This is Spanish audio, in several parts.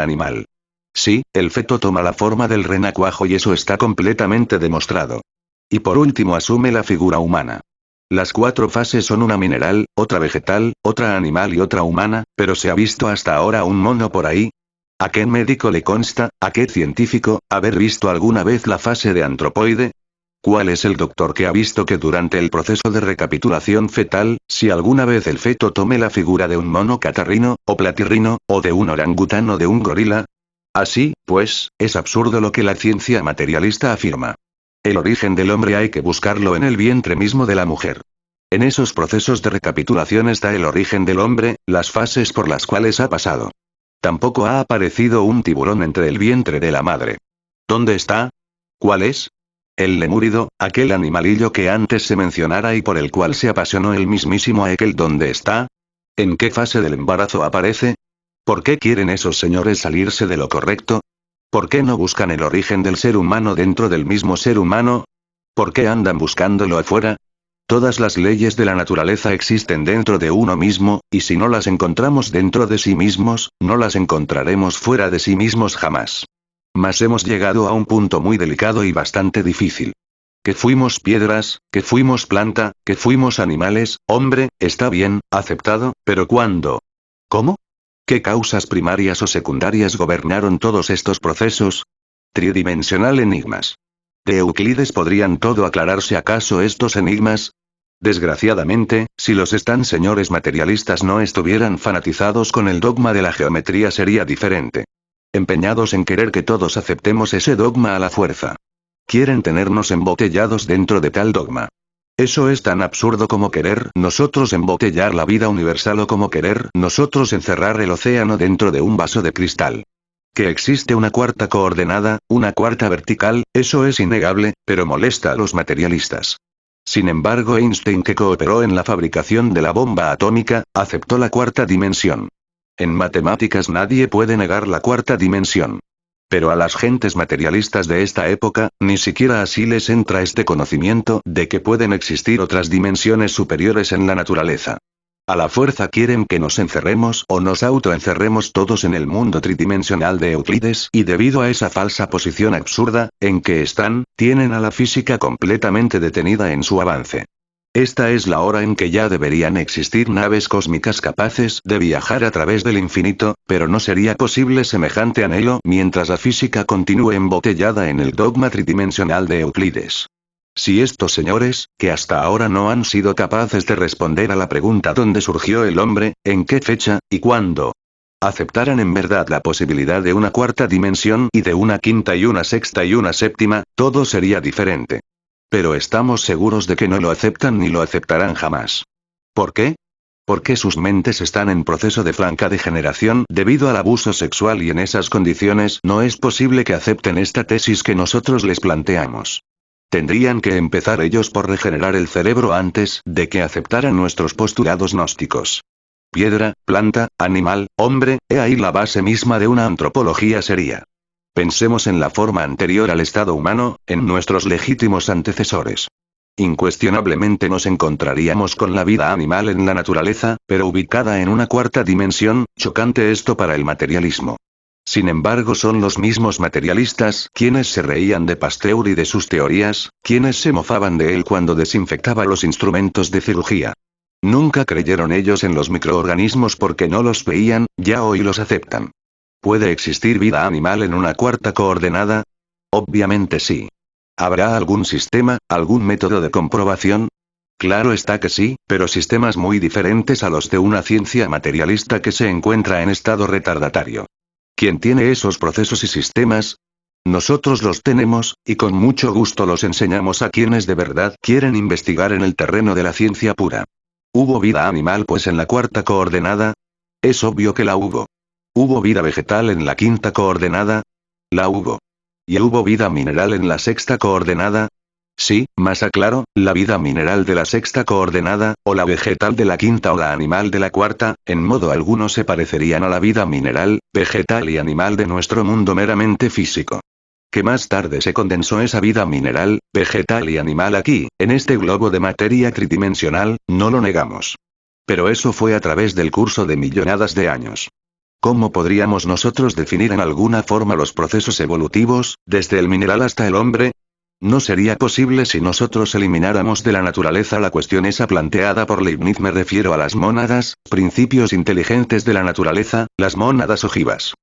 Animal. Sí, el feto toma la forma del renacuajo y eso está completamente demostrado. Y por último asume la figura humana. Las 4 fases son una mineral, otra vegetal, otra animal y otra humana, pero ¿se ha visto hasta ahora un mono por ahí? ¿A qué médico le consta, a qué científico, haber visto alguna vez la fase de antropoide? ¿Cuál es el doctor que ha visto que durante el proceso de recapitulación fetal, si alguna vez el feto tome la figura de un mono catarrino, o platirrino, o de un orangután o de un gorila? Así, pues, es absurdo lo que la ciencia materialista afirma. El origen del hombre hay que buscarlo en el vientre mismo de la mujer. En esos procesos de recapitulación está el origen del hombre, las fases por las cuales ha pasado. Tampoco ha aparecido un tiburón entre el vientre de la madre. ¿Dónde está? ¿Cuál es? El lemúrido, aquel animalillo que antes se mencionara y por el cual se apasionó el mismísimo Haeckel, ¿dónde está? ¿En qué fase del embarazo aparece? ¿Por qué quieren esos señores salirse de lo correcto? ¿Por qué no buscan el origen del ser humano dentro del mismo ser humano? ¿Por qué andan buscándolo afuera? Todas las leyes de la naturaleza existen dentro de uno mismo, y si no las encontramos dentro de sí mismos, no las encontraremos fuera de sí mismos jamás. Mas hemos llegado a un punto muy delicado y bastante difícil. Que fuimos piedras, que fuimos planta, que fuimos animales, hombre, está bien, aceptado, pero ¿cuándo? ¿Cómo? ¿Qué causas primarias o secundarias gobernaron todos estos procesos? Tridimensional enigmas. ¿De Euclides podrían todo aclararse acaso estos enigmas? Desgraciadamente, si los señores materialistas no estuvieran fanatizados con el dogma de la geometría sería diferente. Empeñados en querer que todos aceptemos ese dogma a la fuerza. Quieren tenernos embotellados dentro de tal dogma. Eso es tan absurdo como querer nosotros embotellar la vida universal o como querer nosotros encerrar el océano dentro de un vaso de cristal. Que existe una cuarta coordenada, una cuarta vertical, eso es innegable, pero molesta a los materialistas. Sin embargo, Einstein, que cooperó en la fabricación de la bomba atómica, aceptó la cuarta dimensión. En matemáticas nadie puede negar la cuarta dimensión. Pero a las gentes materialistas de esta época, ni siquiera así les entra este conocimiento de que pueden existir otras dimensiones superiores en la naturaleza. A la fuerza quieren que nos encerremos o nos autoencerremos todos en el mundo tridimensional de Euclides y debido a esa falsa posición absurda, en que están, tienen a la física completamente detenida en su avance. Esta es la hora en que ya deberían existir naves cósmicas capaces de viajar a través del infinito, pero no sería posible semejante anhelo mientras la física continúe embotellada en el dogma tridimensional de Euclides. Si estos señores, que hasta ahora no han sido capaces de responder a la pregunta ¿dónde surgió el hombre, en qué fecha, y cuándo?, aceptaran en verdad la posibilidad de una cuarta dimensión y de una quinta y una sexta y una séptima, todo sería diferente. Pero estamos seguros de que no lo aceptan ni lo aceptarán jamás. ¿Por qué? Porque sus mentes están en proceso de franca degeneración debido al abuso sexual y en esas condiciones no es posible que acepten esta tesis que nosotros les planteamos. Tendrían que empezar ellos por regenerar el cerebro antes de que aceptaran nuestros postulados gnósticos. Piedra, planta, animal, hombre, he ahí la base misma de una antropología seria. Pensemos en la forma anterior al estado humano, en nuestros legítimos antecesores. Incuestionablemente nos encontraríamos con la vida animal en la naturaleza, pero ubicada en una cuarta dimensión, chocante esto para el materialismo. Sin embargo, son los mismos materialistas quienes se reían de Pasteur y de sus teorías, quienes se mofaban de él cuando desinfectaba los instrumentos de cirugía. Nunca creyeron ellos en los microorganismos porque no los veían, ya hoy los aceptan. ¿Puede existir vida animal en una cuarta coordenada? Obviamente sí. ¿Habrá algún sistema, algún método de comprobación? Claro está que sí, pero sistemas muy diferentes a los de una ciencia materialista que se encuentra en estado retardatario. ¿Quién tiene esos procesos y sistemas? Nosotros los tenemos, y con mucho gusto los enseñamos a quienes de verdad quieren investigar en el terreno de la ciencia pura. ¿Hubo vida animal pues en la cuarta coordenada? Es obvio que la hubo. ¿Hubo vida vegetal en la quinta coordenada? La hubo. ¿Y hubo vida mineral en la sexta coordenada? Sí, más aclaro, la vida mineral de la sexta coordenada, o la vegetal de la quinta o la animal de la cuarta, en modo alguno se parecerían a la vida mineral, vegetal y animal de nuestro mundo meramente físico. Que más tarde se condensó esa vida mineral, vegetal y animal aquí, en este globo de materia tridimensional, no lo negamos. Pero eso fue a través del curso de millonadas de años. ¿Cómo podríamos nosotros definir en alguna forma los procesos evolutivos, desde el mineral hasta el hombre? No sería posible si nosotros elimináramos de la naturaleza la cuestión esa planteada por Leibniz. Me refiero a las mónadas, principios inteligentes de la naturaleza, las mónadas ojivas.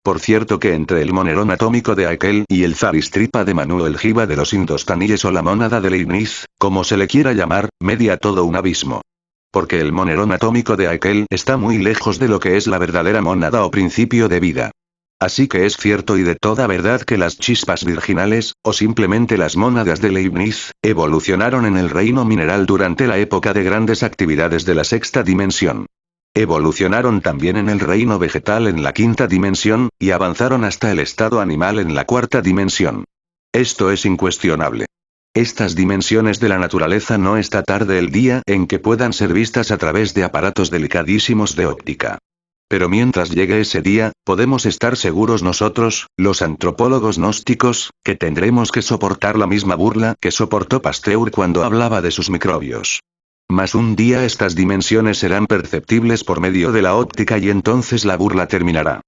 Por cierto que entre el monerón atómico de Haeckel y el Zaristripa de Manu, el jiva de los indostaníes o la mónada de Leibniz, como se le quiera llamar, media todo un abismo. Porque el monerón atómico de Haeckel está muy lejos de lo que es la verdadera mónada o principio de vida. Así que es cierto y de toda verdad que las chispas virginales, o simplemente las mónadas de Leibniz, evolucionaron en el reino mineral durante la época de grandes actividades de la sexta dimensión. Evolucionaron también en el reino vegetal en la quinta dimensión, y avanzaron hasta el estado animal en la cuarta dimensión. Esto es incuestionable. Estas dimensiones de la naturaleza no está tarde el día en que puedan ser vistas a través de aparatos delicadísimos de óptica. Pero mientras llegue ese día, podemos estar seguros nosotros, los antropólogos gnósticos, que tendremos que soportar la misma burla que soportó Pasteur cuando hablaba de sus microbios. Mas un día estas dimensiones serán perceptibles por medio de la óptica y entonces la burla terminará.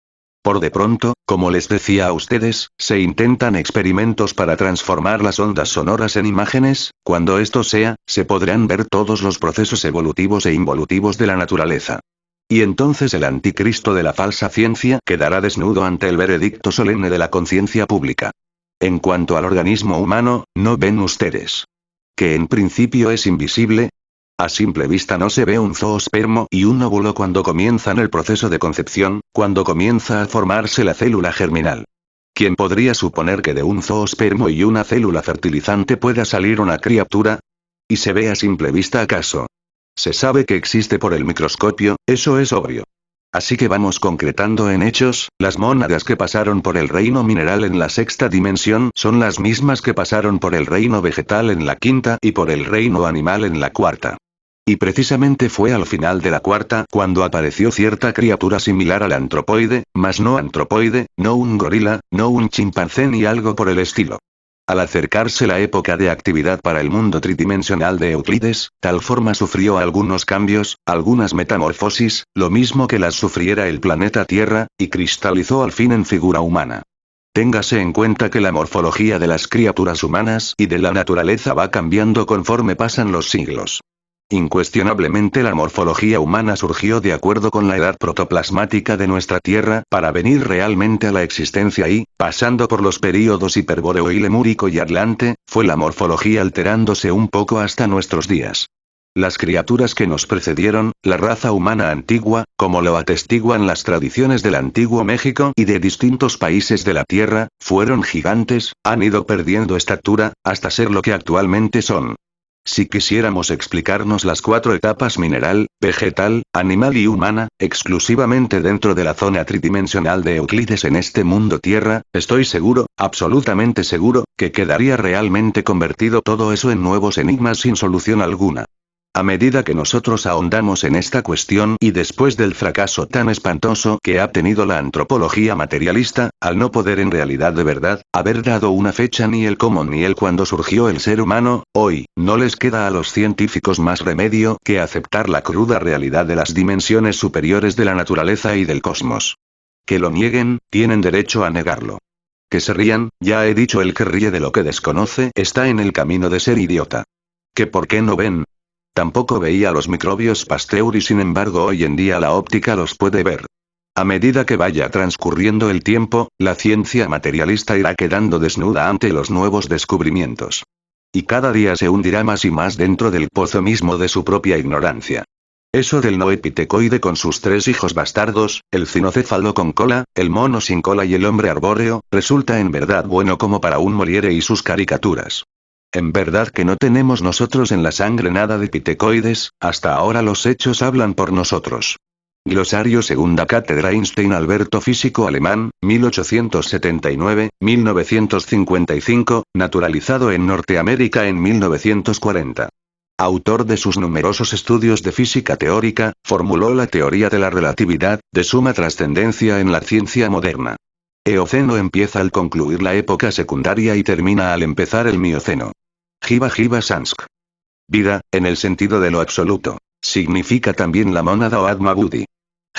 Por de pronto, como les decía a ustedes, se intentan experimentos para transformar las ondas sonoras en imágenes. Cuando esto sea, se podrán ver todos los procesos evolutivos e involutivos de la naturaleza. Y entonces el anticristo de la falsa ciencia quedará desnudo ante el veredicto solemne de la conciencia pública. En cuanto al organismo humano, ¿no ven ustedes que en principio es invisible? A simple vista no se ve un zoospermo y un óvulo cuando comienzan el proceso de concepción, cuando comienza a formarse la célula germinal. ¿Quién podría suponer que de un zoospermo y una célula fertilizante pueda salir una criatura? ¿Y se ve a simple vista acaso? Se sabe que existe por el microscopio, eso es obvio. Así que vamos concretando en hechos, las mónadas que pasaron por el reino mineral en la sexta dimensión son las mismas que pasaron por el reino vegetal en la quinta y por el reino animal en la cuarta. Y precisamente fue al final de la cuarta cuando apareció cierta criatura similar al antropoide, mas no antropoide, no un gorila, no un chimpancé ni algo por el estilo. Al acercarse la época de actividad para el mundo tridimensional de Euclides, tal forma sufrió algunos cambios, algunas metamorfosis, lo mismo que las sufriera el planeta Tierra, y cristalizó al fin en figura humana. Téngase en cuenta que la morfología de las criaturas humanas y de la naturaleza va cambiando conforme pasan los siglos. Incuestionablemente la morfología humana surgió de acuerdo con la edad protoplasmática de nuestra Tierra para venir realmente a la existencia y, pasando por los períodos hiperbóreo y lemúrico y atlante, fue la morfología alterándose un poco hasta nuestros días. Las criaturas que nos precedieron, la raza humana antigua, como lo atestiguan las tradiciones del antiguo México y de distintos países de la Tierra, fueron gigantes, han ido perdiendo estatura, hasta ser lo que actualmente son. Si quisiéramos explicarnos las cuatro etapas mineral, vegetal, animal y humana, exclusivamente dentro de la zona tridimensional de Euclides en este mundo Tierra, estoy seguro, absolutamente seguro, que quedaría realmente convertido todo eso en nuevos enigmas sin solución alguna. A medida que nosotros ahondamos en esta cuestión y después del fracaso tan espantoso que ha tenido la antropología materialista, al no poder en realidad de verdad, haber dado una fecha ni el cómo ni el cuándo surgió el ser humano, hoy, no les queda a los científicos más remedio que aceptar la cruda realidad de las dimensiones superiores de la naturaleza y del cosmos. Que lo nieguen, tienen derecho a negarlo. Que se rían, ya he dicho, el que ríe de lo que desconoce está en el camino de ser idiota. Que por qué no ven. Tampoco veía los microbios Pasteur y sin embargo hoy en día la óptica los puede ver. A medida que vaya transcurriendo el tiempo, la ciencia materialista irá quedando desnuda ante los nuevos descubrimientos. Y cada día se hundirá más y más dentro del pozo mismo de su propia ignorancia. Eso del noepitecoide con sus tres hijos bastardos, el cinocéfalo con cola, el mono sin cola y el hombre arbóreo, resulta en verdad bueno como para un Molière y sus caricaturas. En verdad que no tenemos nosotros en la sangre nada de pitecoides, hasta ahora los hechos hablan por nosotros. Glosario Segunda Cátedra Einstein Alberto Físico alemán, 1879-1955, naturalizado en Norteamérica en 1940. Autor de sus numerosos estudios de física teórica, formuló la teoría de la relatividad, de suma trascendencia en la ciencia moderna. Eoceno empieza al concluir la época secundaria y termina al empezar el Mioceno. Jiva Jiva Sansk. Vida, en el sentido de lo absoluto. Significa también la mónada o Atma Buddhi.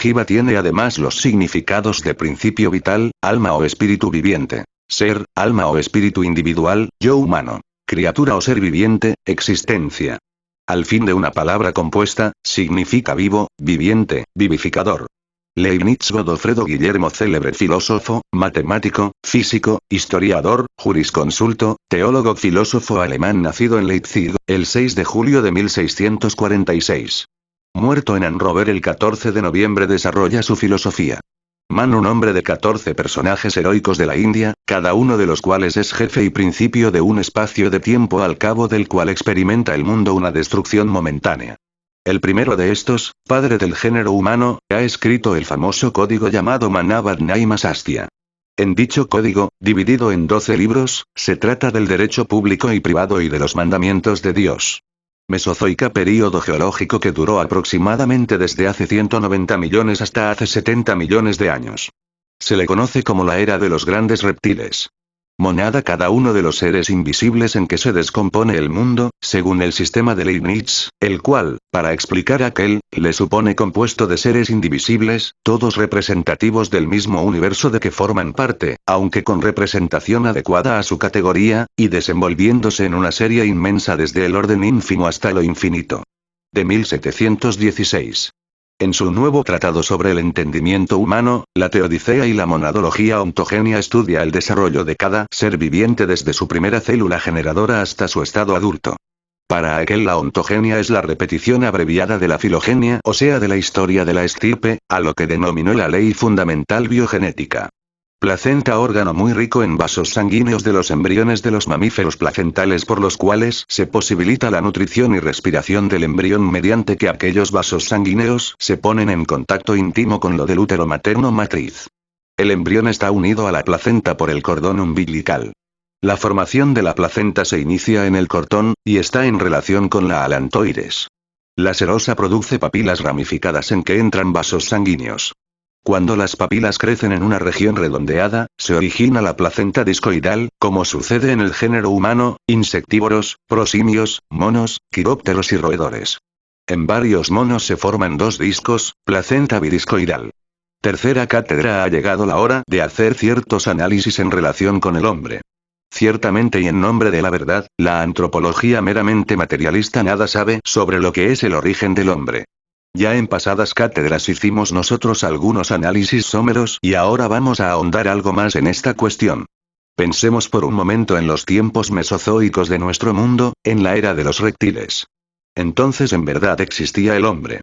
Jiva tiene además los significados de principio vital, alma o espíritu viviente. Ser, alma o espíritu individual, yo humano. Criatura o ser viviente, existencia. Al fin de una palabra compuesta, significa vivo, viviente, vivificador. Leibniz Godofredo Guillermo, célebre filósofo, matemático, físico, historiador, jurisconsulto, teólogo, filósofo alemán nacido en Leipzig, el 6 de julio de 1646. Muerto en Hannover el 14 de noviembre, desarrolla su filosofía. Man, un hombre de 14 personajes heroicos de la India, cada uno de los cuales es jefe y principio de un espacio de tiempo al cabo del cual experimenta el mundo una destrucción momentánea. El primero de estos, padre del género humano, ha escrito el famoso código llamado Manavadnyaya Sastya. En dicho código, dividido en 12 libros, se trata del derecho público y privado y de los mandamientos de Dios. Mesozoica, período geológico que duró aproximadamente desde hace 190 millones hasta hace 70 millones de años. Se le conoce como la era de los grandes reptiles. Monada, cada uno de los seres invisibles en que se descompone el mundo, según el sistema de Leibniz, el cual, para explicar aquel, le supone compuesto de seres indivisibles, todos representativos del mismo universo de que forman parte, aunque con representación adecuada a su categoría, y desenvolviéndose en una serie inmensa desde el orden ínfimo hasta lo infinito. De 1716. En su nuevo tratado sobre el entendimiento humano, la teodicea y la monadología ontogenia estudia el desarrollo de cada ser viviente desde su primera célula generadora hasta su estado adulto. Para aquel, la ontogenia es la repetición abreviada de la filogenia, o sea de la historia de la estirpe, a lo que denominó la ley fundamental biogenética. Placenta, órgano muy rico en vasos sanguíneos de los embriones de los mamíferos placentales, por los cuales se posibilita la nutrición y respiración del embrión mediante que aquellos vasos sanguíneos se ponen en contacto íntimo con lo del útero materno matriz. El embrión está unido a la placenta por el cordón umbilical. La formación de la placenta se inicia en el cordón, y está en relación con la alantoides. La serosa produce papilas ramificadas en que entran vasos sanguíneos. Cuando las papilas crecen en una región redondeada, se origina la placenta discoidal, como sucede en el género humano, insectívoros, prosimios, monos, quirópteros y roedores. En varios monos se forman dos discos, placenta bidiscoidal. Tercera cátedra: ha llegado la hora de hacer ciertos análisis en relación con el hombre. Ciertamente, y en nombre de la verdad, la antropología meramente materialista nada sabe sobre lo que es el origen del hombre. Ya en pasadas cátedras hicimos nosotros algunos análisis someros y ahora vamos a ahondar algo más en esta cuestión. Pensemos por un momento en los tiempos mesozoicos de nuestro mundo, en la era de los reptiles. Entonces en verdad existía el hombre.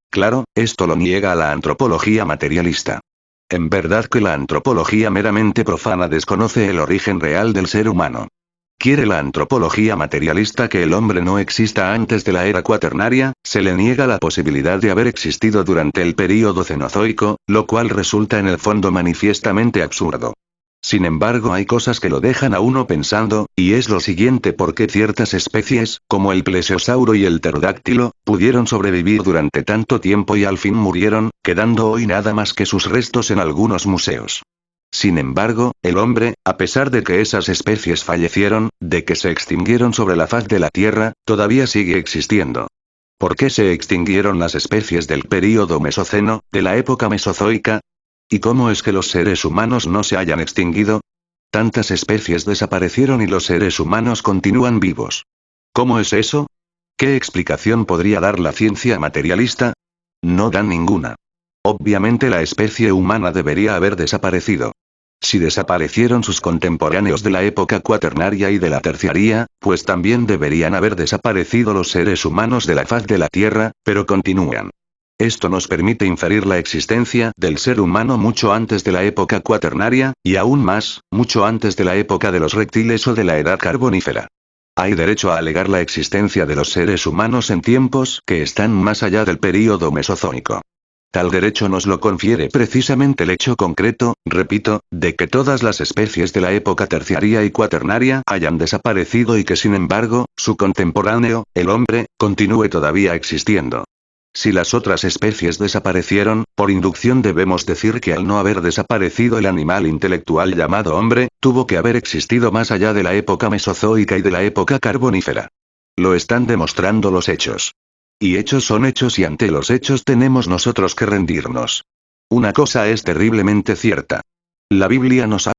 Claro, esto lo niega la antropología materialista. En verdad que la antropología meramente profana desconoce el origen real del ser humano. Quiere la antropología materialista que el hombre no exista antes de la era cuaternaria, se le niega la posibilidad de haber existido durante el período cenozoico, lo cual resulta en el fondo manifiestamente absurdo. Sin embargo, hay cosas que lo dejan a uno pensando, y es lo siguiente: ¿por qué ciertas especies, como el plesiosauro y el pterodáctilo, pudieron sobrevivir durante tanto tiempo y al fin murieron, quedando hoy nada más que sus restos en algunos museos? Sin embargo, el hombre, a pesar de que esas especies fallecieron, de que se extinguieron sobre la faz de la Tierra, todavía sigue existiendo. ¿Por qué se extinguieron las especies del período Mesoceno, de la época mesozoica? ¿Y cómo es que los seres humanos no se hayan extinguido? Tantas especies desaparecieron y los seres humanos continúan vivos. ¿Cómo es eso? ¿Qué explicación podría dar la ciencia materialista? No dan ninguna. Obviamente la especie humana debería haber desaparecido. Si desaparecieron sus contemporáneos de la época cuaternaria y de la terciaria, pues también deberían haber desaparecido los seres humanos de la faz de la Tierra, pero continúan. Esto nos permite inferir la existencia del ser humano mucho antes de la época cuaternaria, y aún más, mucho antes de la época de los reptiles o de la edad carbonífera. Hay derecho a alegar la existencia de los seres humanos en tiempos que están más allá del período mesozoico. Tal derecho nos lo confiere precisamente el hecho concreto, repito, de que todas las especies de la época terciaria y cuaternaria hayan desaparecido y que sin embargo, su contemporáneo, el hombre, continúe todavía existiendo. Si las otras especies desaparecieron, por inducción debemos decir que al no haber desaparecido el animal intelectual llamado hombre, tuvo que haber existido más allá de la época mesozoica y de la época carbonífera. Lo están demostrando los hechos. Y hechos son hechos y ante los hechos tenemos nosotros que rendirnos. Una cosa es terriblemente cierta. La Biblia nos